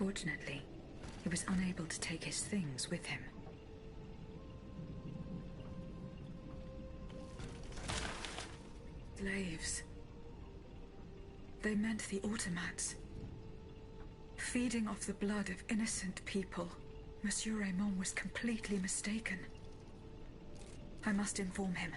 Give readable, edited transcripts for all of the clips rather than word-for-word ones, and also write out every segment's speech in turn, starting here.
Unfortunately, he was unable to take his things with him. Slaves. They meant the automats. Feeding off the blood of innocent people. Monsieur Raymond was completely mistaken. I must inform him.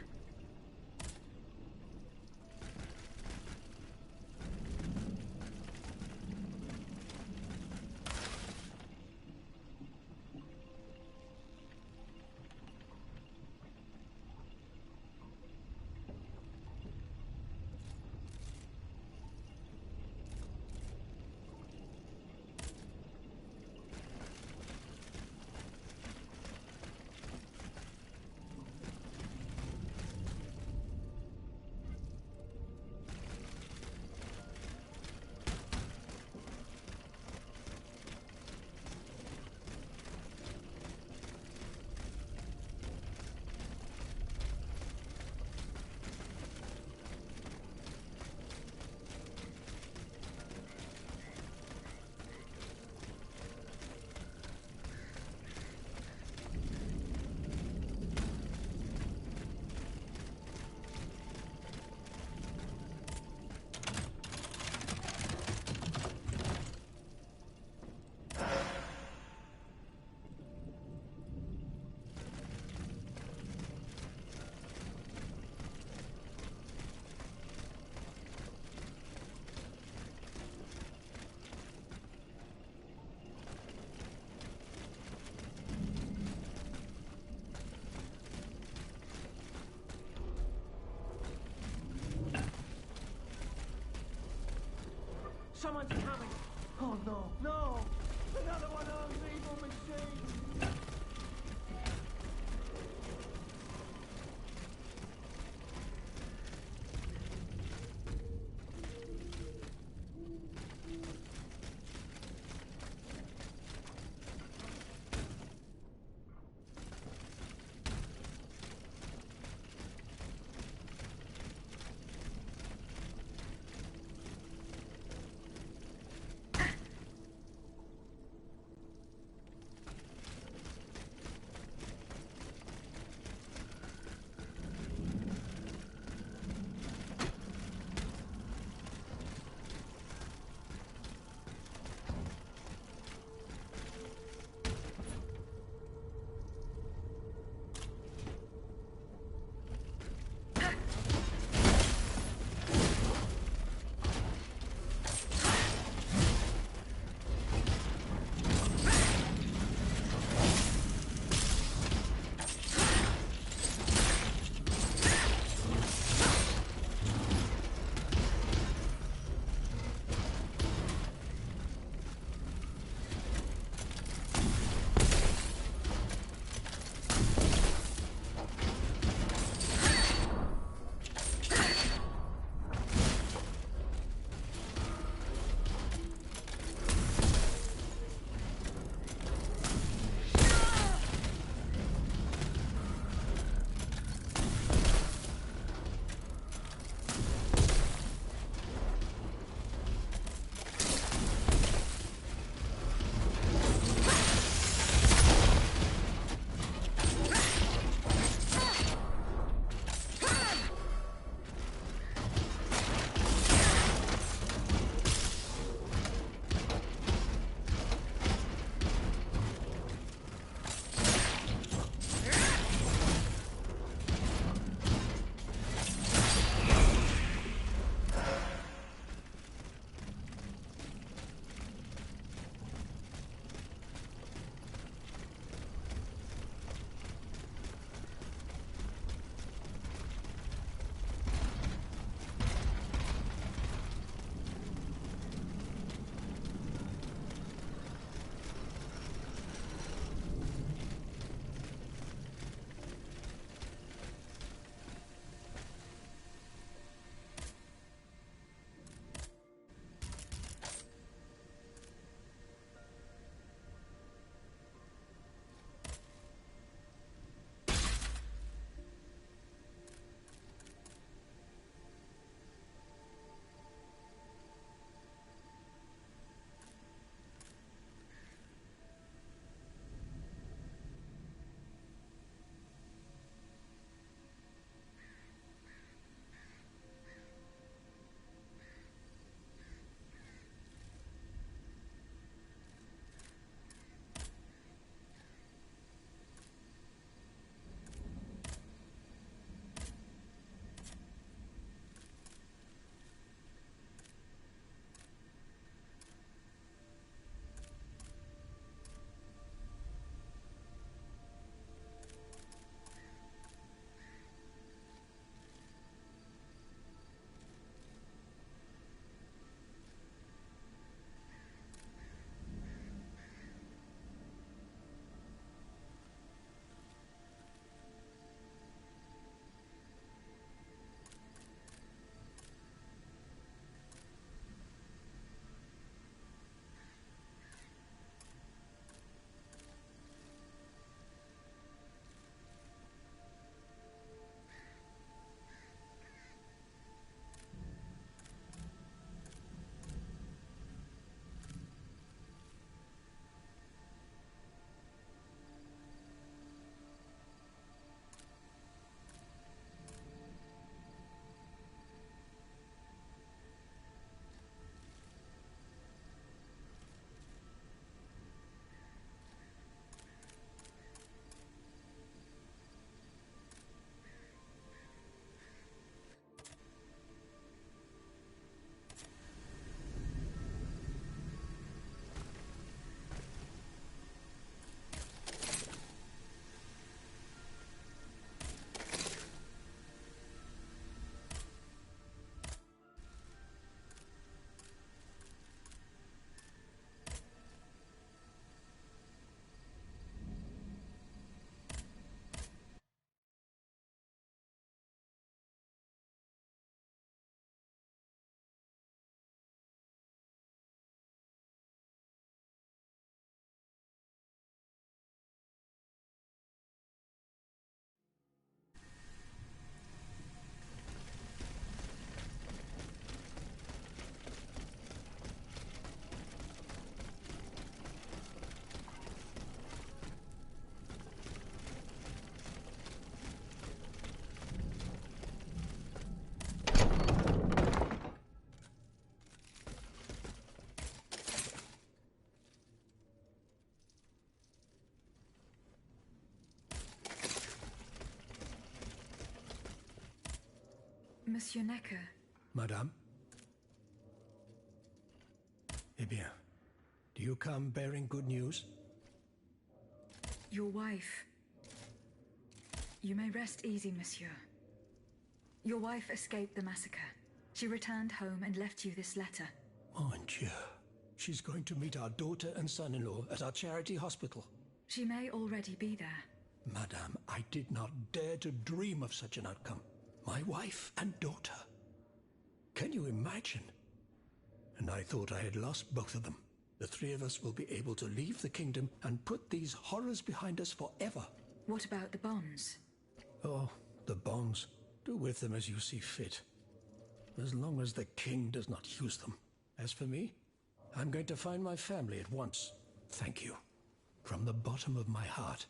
Someone's coming! Oh no, no! Another one of those evil machines! Monsieur Necker. Madame? Eh bien, do you come bearing good news? Your wife. You may rest easy, monsieur. Your wife escaped the massacre. She returned home and left you this letter. Mon Dieu. She's going to meet our daughter and son-in-law at our charity hospital. She may already be there. Madame, I did not dare to dream of such an outcome. My wife and daughter. Can you imagine? And I thought I had lost both of them. The three of us will be able to leave the kingdom and put these horrors behind us forever. What about the bonds? Oh, the bonds. Do with them as you see fit. As long as the king does not use them. As for me, I'm going to find my family at once. Thank you. From the bottom of my heart.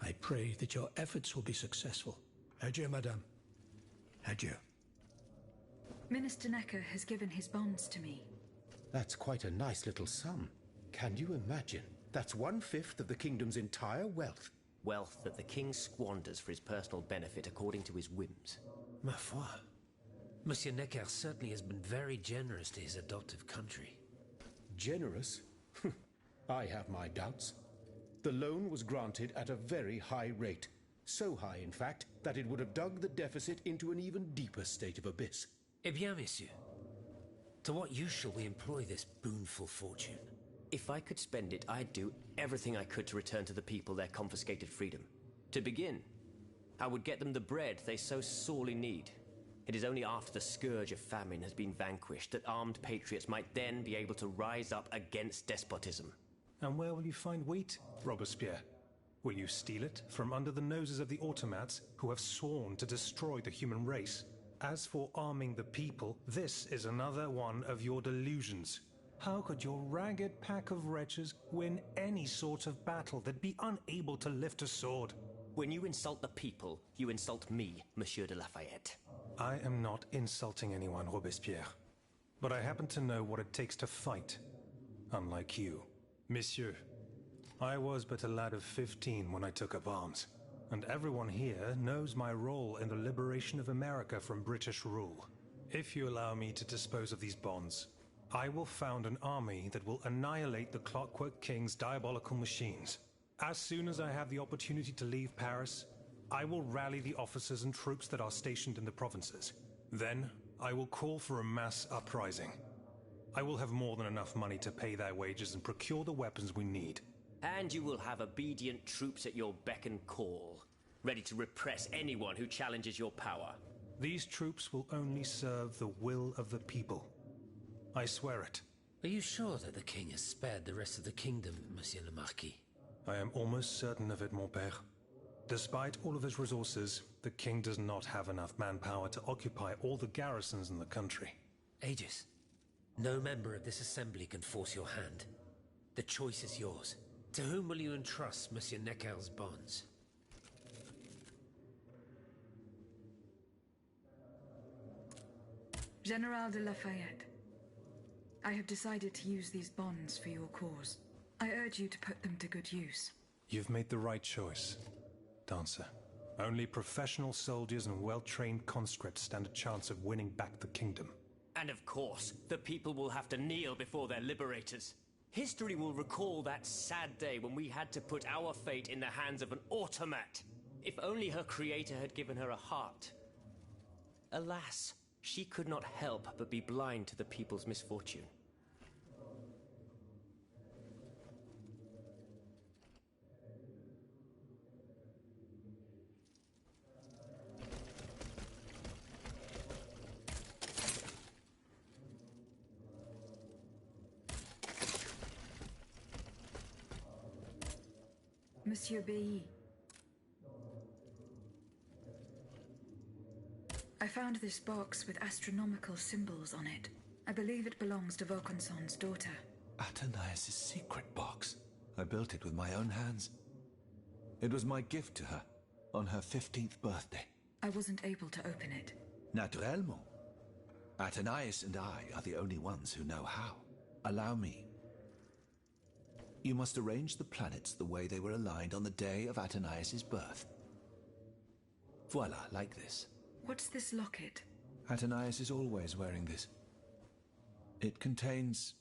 I pray that your efforts will be successful. Adieu, madame. Adieu. Minister Necker has given his bonds to me. That's quite a nice little sum. Can you imagine? That's 1/5 of the kingdom's entire wealth. Wealth that the king squanders for his personal benefit according to his whims. Ma foi. Monsieur Necker certainly has been very generous to his adoptive country. Generous? I have my doubts. The loan was granted at a very high rate. So high, in fact, that it would have dug the deficit into an even deeper state of abyss. Eh bien, monsieur. To what use shall we employ this boonful fortune? If I could spend it, I'd do everything I could to return to the people their confiscated freedom. To begin, I would get them the bread they so sorely need. It is only after the scourge of famine has been vanquished that armed patriots might then be able to rise up against despotism. And where will you find wheat, Robespierre? Will you steal it from under the noses of the automats who have sworn to destroy the human race? As for arming the people, this is another one of your delusions. How could your ragged pack of wretches win any sort of battle? They'd be unable to lift a sword. When you insult the people, you insult me, Monsieur de Lafayette. I am not insulting anyone, Robespierre. But I happen to know what it takes to fight. Unlike you. Monsieur, I was but a lad of 15 when I took up arms. And everyone here knows my role in the liberation of America from British rule. If you allow me to dispose of these bonds, I will found an army that will annihilate the Clockwork King's diabolical machines. As soon as I have the opportunity to leave Paris, I will rally the officers and troops that are stationed in the provinces. Then, I will call for a mass uprising. I will have more than enough money to pay their wages and procure the weapons we need. And you will have obedient troops at your beck and call, ready to repress anyone who challenges your power. These troops will only serve the will of the people. I swear it. Are you sure that the king has spared the rest of the kingdom, Monsieur le Marquis? I am almost certain of it, mon père. Despite all of his resources, the king does not have enough manpower to occupy all the garrisons in the country. Aegis, no member of this assembly can force your hand. The choice is yours. To whom will you entrust Monsieur Necker's bonds? General de Lafayette, I have decided to use these bonds for your cause. I urge you to put them to good use. You've made the right choice, Dancer. Only professional soldiers and well-trained conscripts stand a chance of winning back the kingdom. And of course, the people will have to kneel before their liberators. History will recall that sad day when we had to put our fate in the hands of an automat. If only her creator had given her a heart. Alas, she could not help but be blind to the people's misfortune. Monsieur Bailly. I found this box with astronomical symbols on it. I believe it belongs to Vaucanson's daughter. Athenais' secret box. I built it with my own hands. It was my gift to her on her 15th birthday. I wasn't able to open it. Naturellement. Athenais and I are the only ones who know how. Allow me. You must arrange the planets the way they were aligned on the day of Athenais' birth. Voila, like this. What's this locket? Athenais is always wearing this. It contains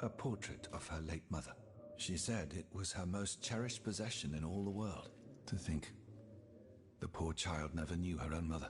a portrait of her late mother. She said it was her most cherished possession in all the world. To think, the poor child never knew her own mother.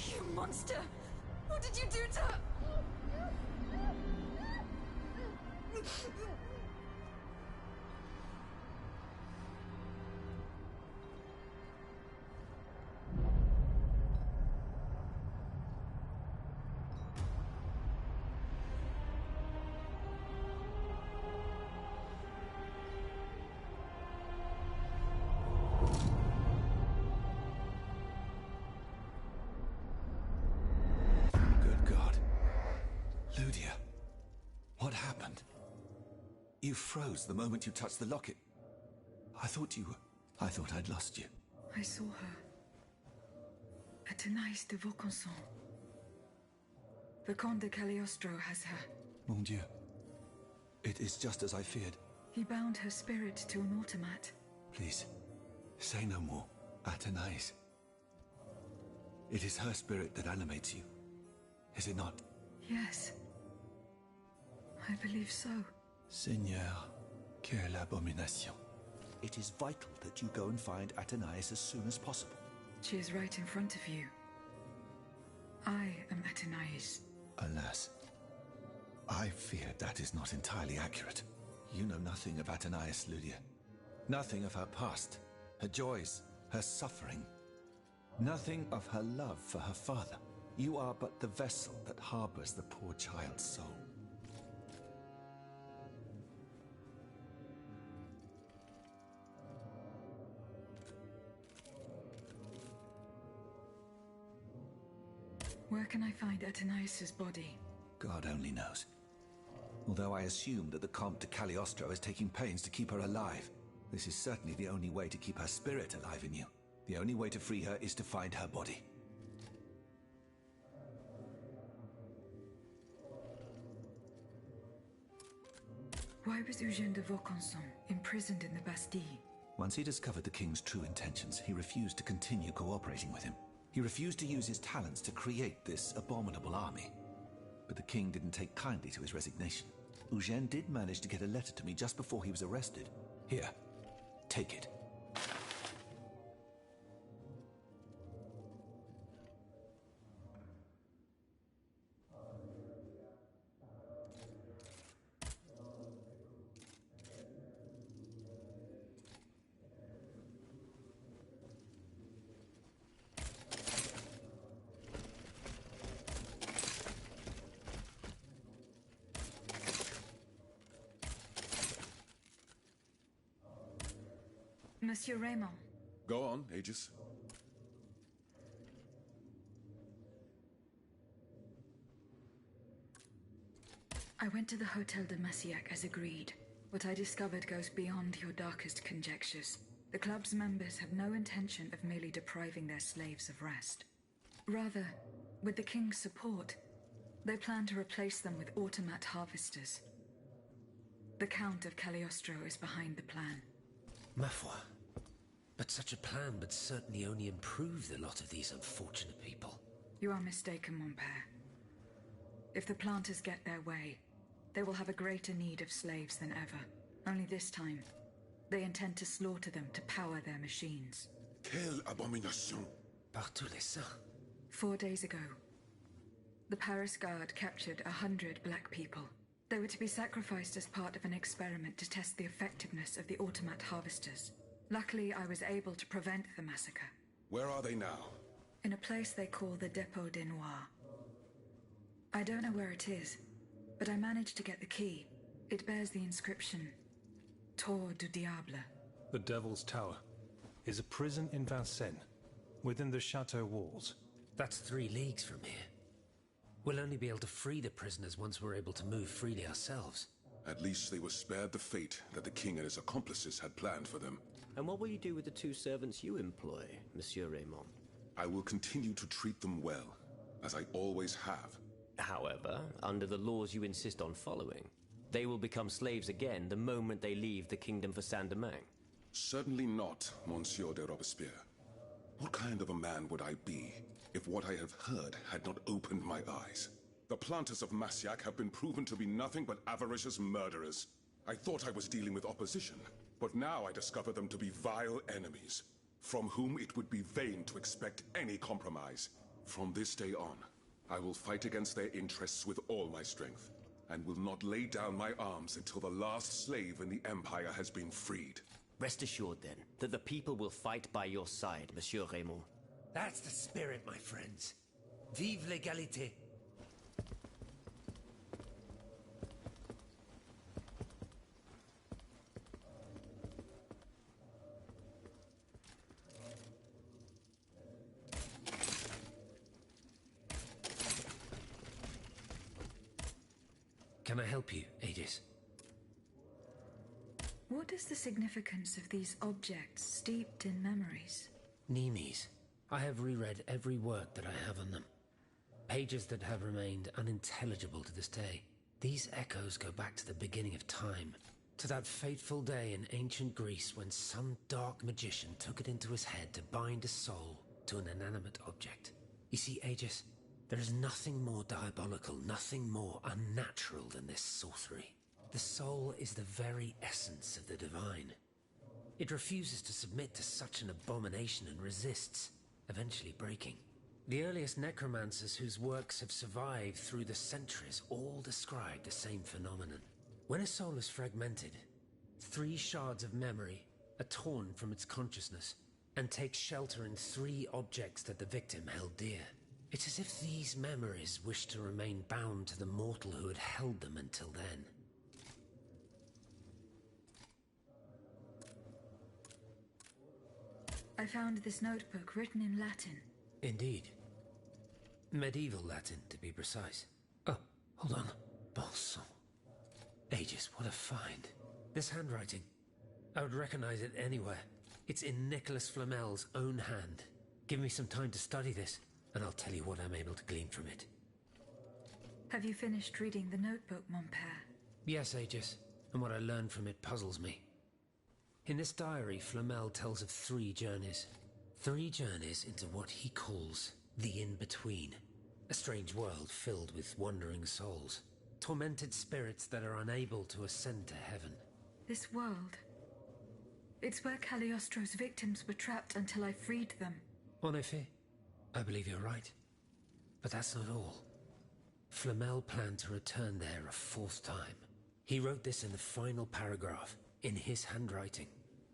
You monster! What did you do to her? Ludia, what happened? You froze the moment you touched the locket. I thought I'd lost you. I saw her. Athenais de Vaucanson. The Comte de Cagliostro has her. Mon Dieu. It is just as I feared. He bound her spirit to an automat. Please, say no more. Athenais. It is her spirit that animates you, is it not? Yes. I believe so. Seigneur, quelle abomination. It is vital that you go and find Athenais as soon as possible. She is right in front of you. I am Athenais. Alas, I fear that is not entirely accurate. You know nothing of Athenais, Ludia. Nothing of her past, her joys, her suffering. Nothing of her love for her father. You are but the vessel that harbors the poor child's soul. Where can I find Athenais' body? God only knows. Although I assume that the Comte de Cagliostro is taking pains to keep her alive. This is certainly the only way to keep her spirit alive in you. The only way to free her is to find her body. Why was Eugène de Vaucanson imprisoned in the Bastille? Once he discovered the king's true intentions, he refused to continue cooperating with him. He refused to use his talents to create this abominable army. But the king didn't take kindly to his resignation. Eugène did manage to get a letter to me just before he was arrested. Here, take it. Monsieur Raymond. Go on, Aegis. I went to the Hotel de Massiac as agreed. What I discovered goes beyond your darkest conjectures. The club's members have no intention of merely depriving their slaves of rest. Rather, with the king's support, they plan to replace them with automat harvesters. The Count of Cagliostro is behind the plan. Ma foi. But such a plan would certainly only improve the lot of these unfortunate people. You are mistaken, mon père. If the planters get their way, they will have a greater need of slaves than ever. Only this time, they intend to slaughter them to power their machines. Quelle abomination! Par tous les saints. 4 days ago, the Paris Guard captured 100 black people. They were to be sacrificed as part of an experiment to test the effectiveness of the automat harvesters. Luckily, I was able to prevent the massacre. Where are they now? In a place they call the Dépôt des Noirs. I don't know where it is, but I managed to get the key. It bears the inscription, Tour du Diable. The Devil's Tower is a prison in Vincennes, within the chateau walls. That's 3 leagues from here. We'll only be able to free the prisoners once we're able to move freely ourselves. At least they were spared the fate that the king and his accomplices had planned for them. And what will you do with the two servants you employ, Monsieur Raymond? I will continue to treat them well, as I always have. However, under the laws you insist on following, they will become slaves again the moment they leave the kingdom for Saint-Domingue. Certainly not, Monsieur de Robespierre. What kind of a man would I be if what I have heard had not opened my eyes? The planters of Massiac have been proven to be nothing but avaricious murderers. I thought I was dealing with opposition, but now I discover them to be vile enemies, from whom it would be vain to expect any compromise. From this day on, I will fight against their interests with all my strength, and will not lay down my arms until the last slave in the Empire has been freed. Rest assured, then, that the people will fight by your side, Monsieur Raymond. That's the spirit, my friends. Vive l'égalité! Can I help you, Aegis? What is the significance of these objects steeped in memories? Nemes. I have reread every work that I have on them. Pages that have remained unintelligible to this day. These echoes go back to the beginning of time, to that fateful day in ancient Greece when some dark magician took it into his head to bind a soul to an inanimate object. You see, Aegis, there is nothing more diabolical, nothing more unnatural than this sorcery. The soul is the very essence of the divine. It refuses to submit to such an abomination and resists, eventually breaking. The earliest necromancers whose works have survived through the centuries all describe the same phenomenon. When a soul is fragmented, 3 shards of memory are torn from its consciousness and take shelter in 3 objects that the victim held dear. It's as if these memories wish to remain bound to the mortal who had held them until then. I found this notebook written in Latin. Indeed. Medieval Latin, to be precise. Oh, hold on. Bon sang. Aegis, what a find. This handwriting. I would recognize it anywhere. It's in Nicholas Flamel's own hand. Give me some time to study this, and I'll tell you what I'm able to glean from it. Have you finished reading the notebook, mon père? Yes, Aegis, and what I learned from it puzzles me. In this diary, Flamel tells of 3 journeys. 3 journeys into what he calls the in-between. A strange world filled with wandering souls. Tormented spirits that are unable to ascend to heaven. This world. It's where Cagliostro's victims were trapped until I freed them. En effet, I believe you're right. But that's not all. Flamel planned to return there a 4th time. He wrote this in the final paragraph, in his handwriting,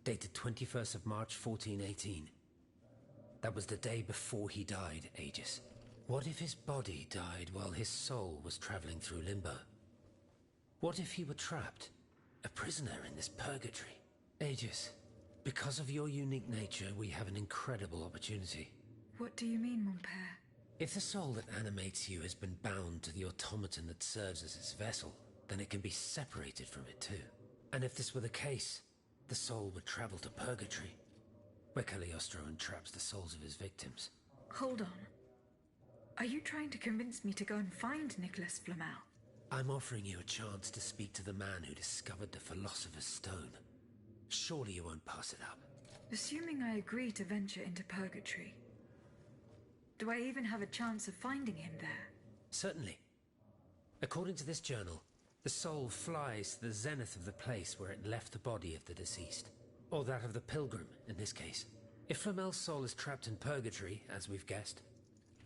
dated 21st of March 1418. That was the day before he died, Aegis. What if his body died while his soul was traveling through limbo? What if he were trapped, a prisoner in this purgatory? Aegis, because of your unique nature, we have an incredible opportunity. What do you mean, mon père? If the soul that animates you has been bound to the automaton that serves as its vessel, then it can be separated from it too. And if this were the case, the soul would travel to purgatory, where Cagliostro entraps the souls of his victims. Hold on. Are you trying to convince me to go and find Nicholas Flamel? I'm offering you a chance to speak to the man who discovered the Philosopher's Stone. Surely you won't pass it up. Assuming I agree to venture into purgatory, do I even have a chance of finding him there? Certainly. According to this journal, the soul flies to the zenith of the place where it left the body of the deceased. Or that of the pilgrim, in this case. If Flamel's soul is trapped in purgatory, as we've guessed,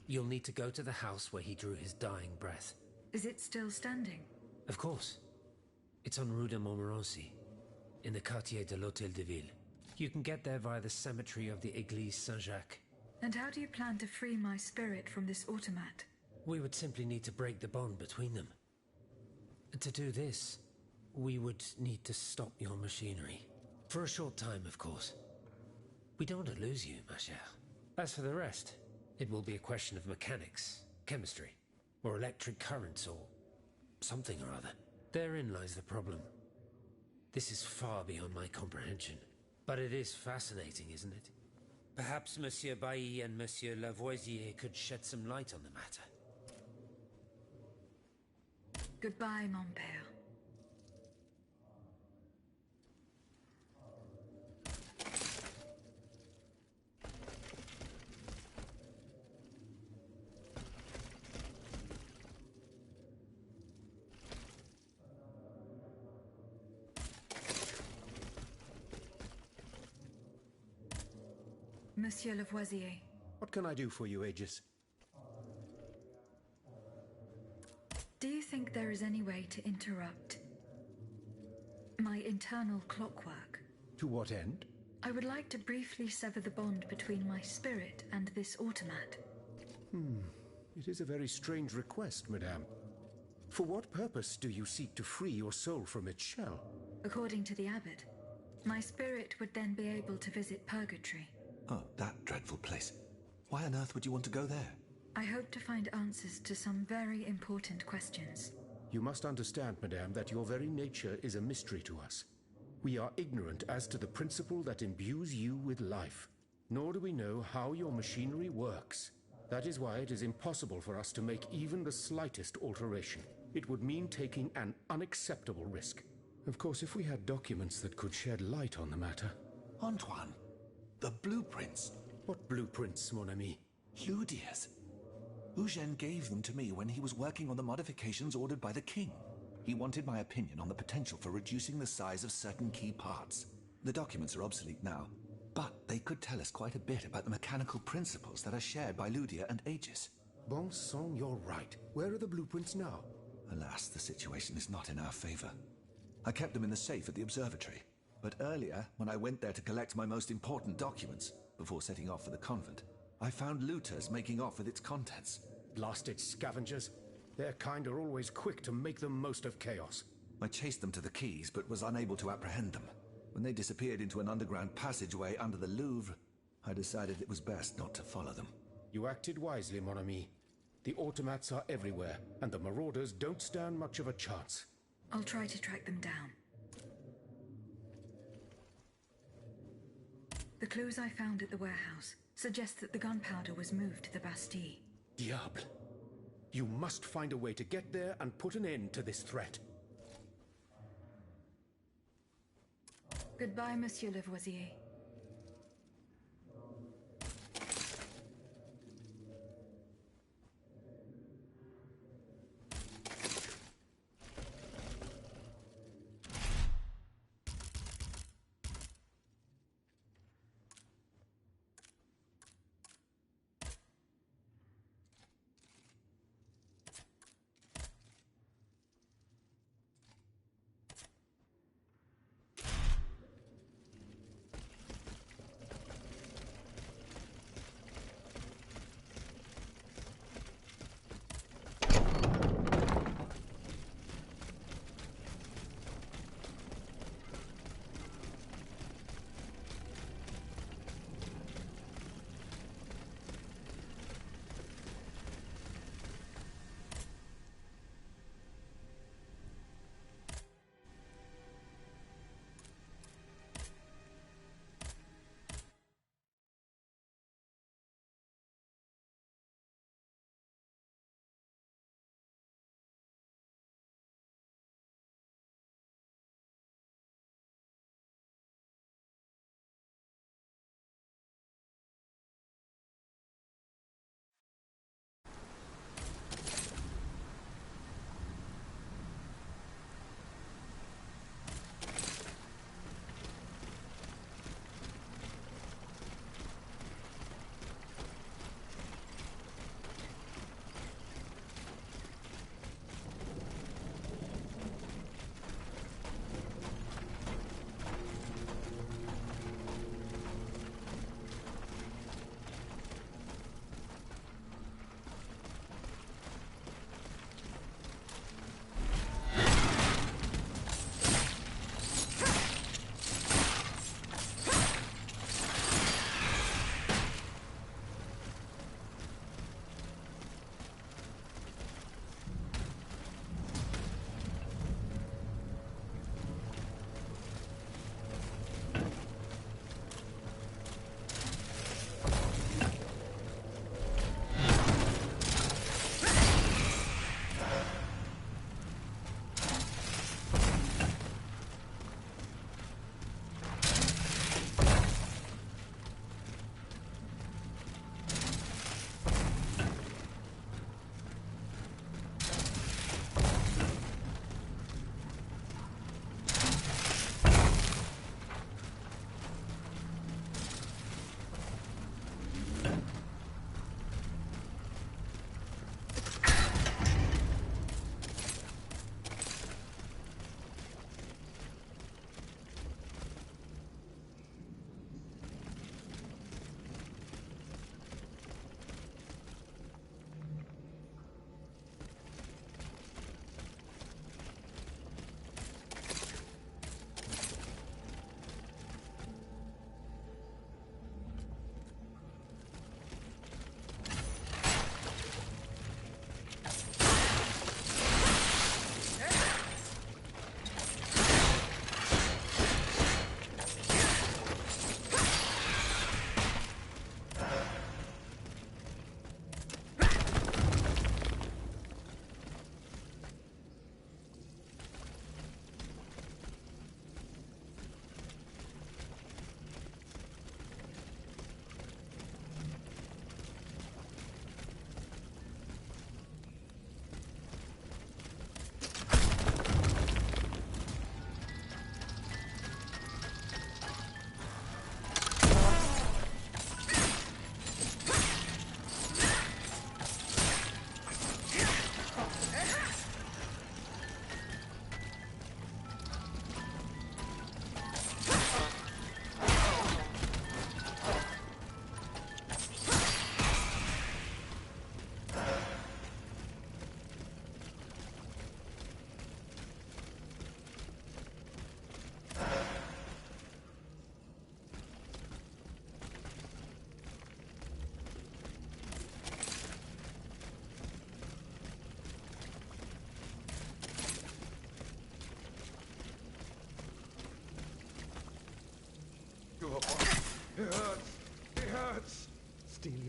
you'll need to go to the house where he drew his dying breath. Is it still standing? Of course. It's on Rue de Montmorency, in the quartier de l'Hôtel de Ville. You can get there via the cemetery of the Église Saint-Jacques. And how do you plan to free my spirit from this automat? We would simply need to break the bond between them. To do this, we would need to stop your machinery. For a short time, of course. We don't want to lose you, ma chère. As for the rest, it will be a question of mechanics, chemistry. Or electric currents, or something or other. Therein lies the problem. This is far beyond my comprehension. But it is fascinating, isn't it? Perhaps Monsieur Bailly and Monsieur Lavoisier could shed some light on the matter. Goodbye, mon père. Monsieur Lavoisier. What can I do for you, Aegis? Do you think there is any way to interrupt my internal clockwork? To what end? I would like to briefly sever the bond between my spirit and this automat. It is a very strange request, madame. For what purpose do you seek to free your soul from its shell? According to the abbot, my spirit would then be able to visit purgatory. Oh, that dreadful place. Why on earth would you want to go there? I hope to find answers to some very important questions. You must understand, madame, that your very nature is a mystery to us. We are ignorant as to the principle that imbues you with life, nor do we know how your machinery works. That is why it is impossible for us to make even the slightest alteration. It would mean taking an unacceptable risk. Of course, if we had documents that could shed light on the matter... Antoine, the blueprints. What blueprints, mon ami? Ludia's. Eugène gave them to me when he was working on the modifications ordered by the king. He wanted my opinion on the potential for reducing the size of certain key parts. The documents are obsolete now, but they could tell us quite a bit about the mechanical principles that are shared by Ludia and Aegis. Bon sang, you're right. Where are the blueprints now? Alas, the situation is not in our favor. I kept them in the safe at the observatory. But earlier, when I went there to collect my most important documents, before setting off for the convent, I found looters making off with its contents. Blasted scavengers. Their kind are always quick to make the most of chaos. I chased them to the keys, but was unable to apprehend them. When they disappeared into an underground passageway under the Louvre, I decided it was best not to follow them. You acted wisely, mon ami. The automats are everywhere, and the marauders don't stand much of a chance. I'll try to track them down. The clues I found at the warehouse suggest that the gunpowder was moved to the Bastille. Diable. You must find a way to get there and put an end to this threat. Goodbye, Monsieur Lavoisier.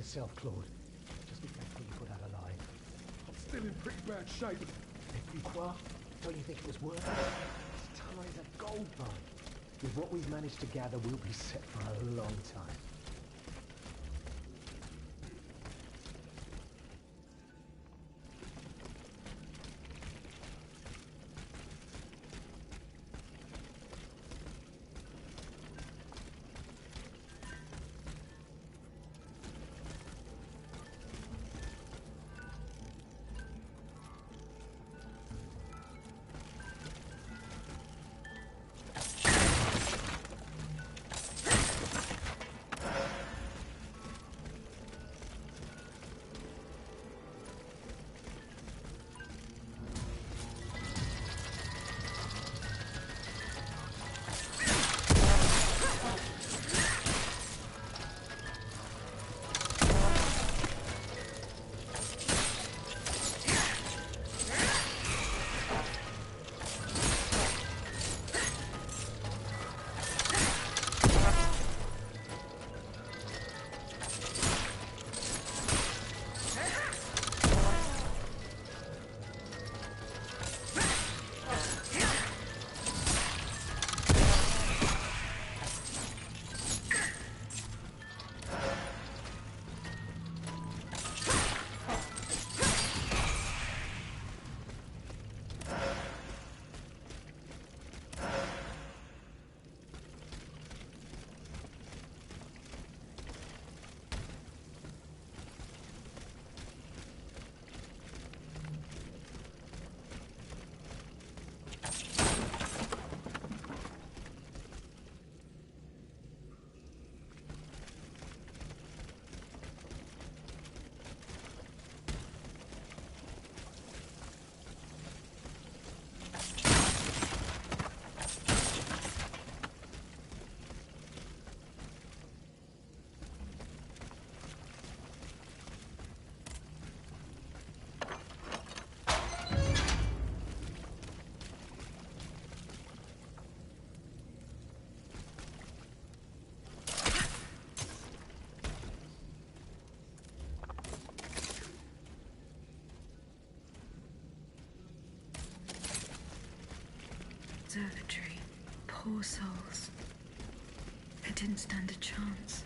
yourself, Claude. Just be thankful you got out alive. I'm still in pretty bad shape. Et puis quoi? Don't you think it was worth it? This tunnel is a gold mine. With what we've managed to gather, we'll be set for a long time. Observatory. Poor souls. They didn't stand a chance.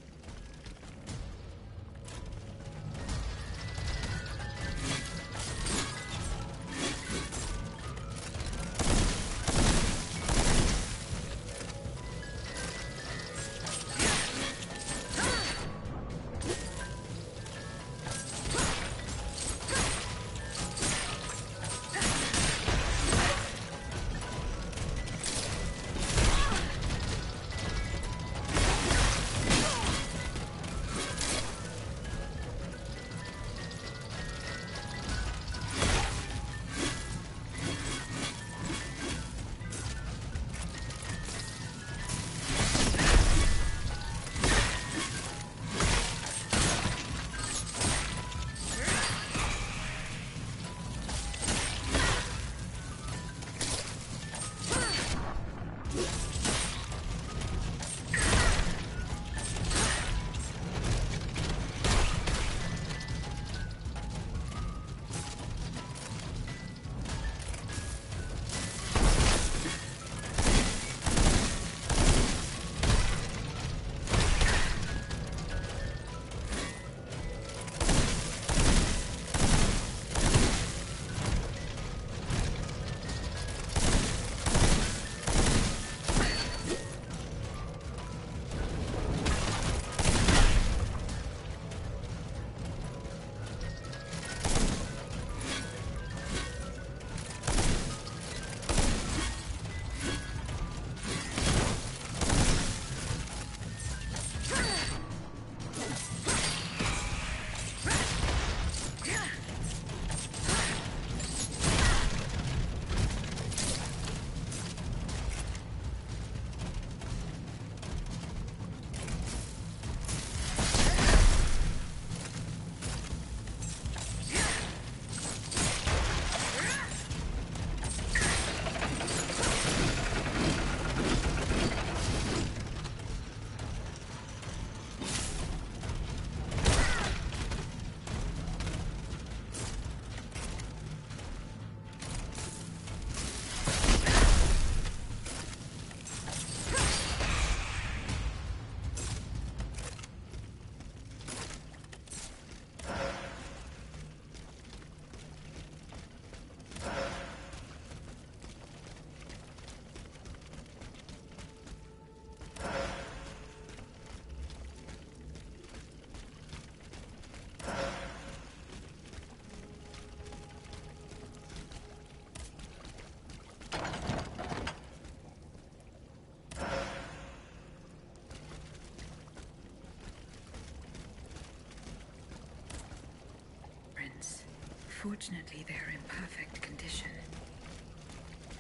Fortunately, they are in perfect condition.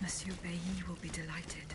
Monsieur Bailly will be delighted.